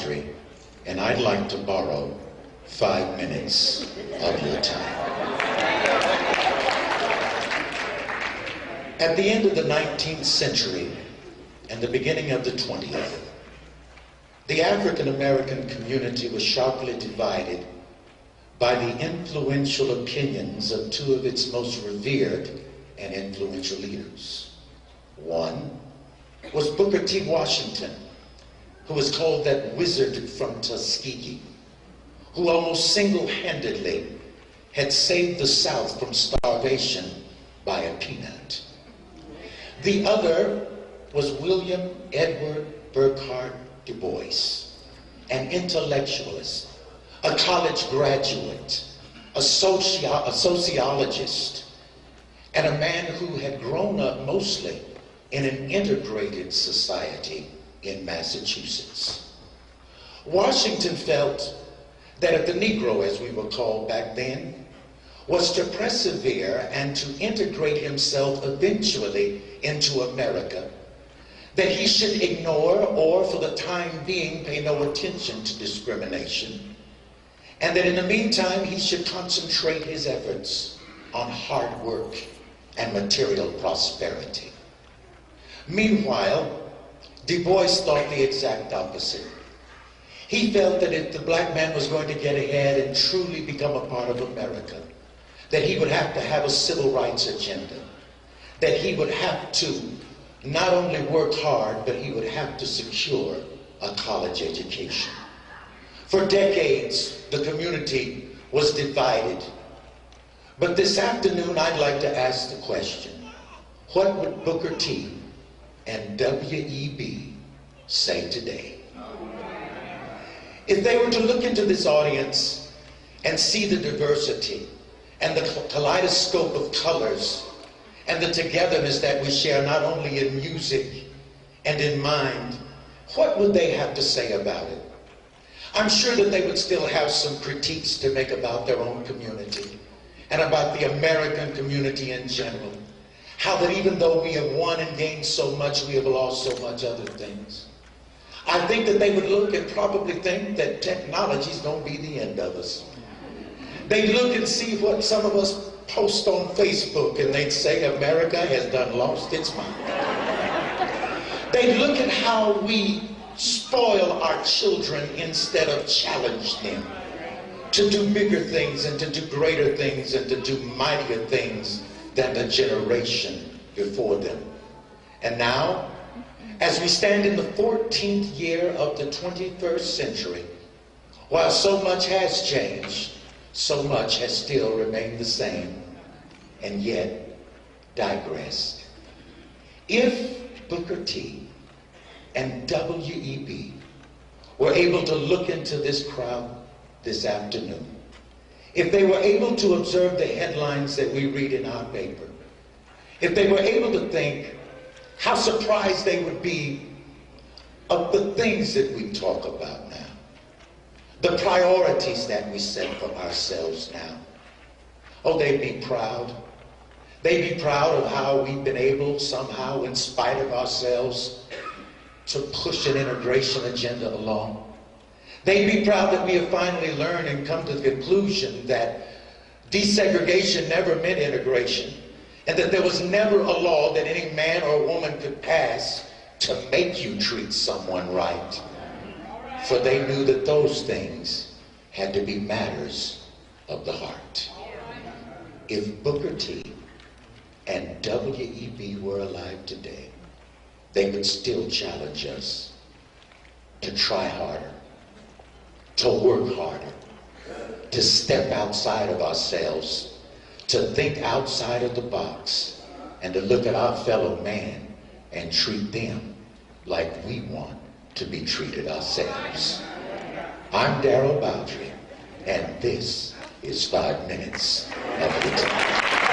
Bowdre, and I'd like to borrow 5 minutes of your time. At the end of the 19th century and the beginning of the 20th, the African American community was sharply divided by the influential opinions of two of its most revered and influential leaders. One was Booker T. Washington, who was called that wizard from Tuskegee, who almost single-handedly had saved the South from starvation by a peanut. The other was William Edward Burghardt Du Bois, an intellectualist, a college graduate, a sociologist, and a man who had grown up mostly in an integrated society in Massachusetts. Washington felt that if the Negro, as we were called back then, was to persevere and to integrate himself eventually into America, that he should ignore or, for the time being, pay no attention to discrimination, and that in the meantime he should concentrate his efforts on hard work and material prosperity. Meanwhile, Du Bois thought the exact opposite. He felt that if the black man was going to get ahead and truly become a part of America, that he would have to have a civil rights agenda, that he would have to not only work hard, but he would have to secure a college education. For decades, the community was divided. But this afternoon, I'd like to ask the question, what would Booker T and W.E.B. say today? If they were to look into this audience and see the diversity and the kaleidoscope of colors and the togetherness that we share not only in music and in mind, what would they have to say about it? I'm sure that they would still have some critiques to make about their own community and about the American community in general. How that even though we have won and gained so much, we have lost so much other things. I think that they would look and probably think that technology is going to be the end of us. They'd look and see what some of us post on Facebook, and they'd say America has done lost its mind. They'd look at how we spoil our children instead of challenge them to do bigger things and to do greater things and to do mightier things than the generation before them. And now, as we stand in the 14th year of the 21st century, while so much has changed, so much has still remained the same, and yet digressed. If Booker T and W.E.B. were able to look into this crowd this afternoon, if they were able to observe the headlines that we read in our paper, if they were able to think how surprised they would be of the things that we talk about now, the priorities that we set for ourselves now. Oh, they'd be proud. They'd be proud of how we've been able somehow, in spite of ourselves, to push an integration agenda along. They'd be proud that we have finally learned and come to the conclusion that desegregation never meant integration, and that there was never a law that any man or woman could pass to make you treat someone right. For they knew that those things had to be matters of the heart. If Booker T and W.E.B. were alive today, they could still challenge us to try harder, to work harder, to step outside of ourselves, to think outside of the box, and to look at our fellow man and treat them like we want to be treated ourselves. I'm Darryl Bowdre, and this is 5 minutes of the time.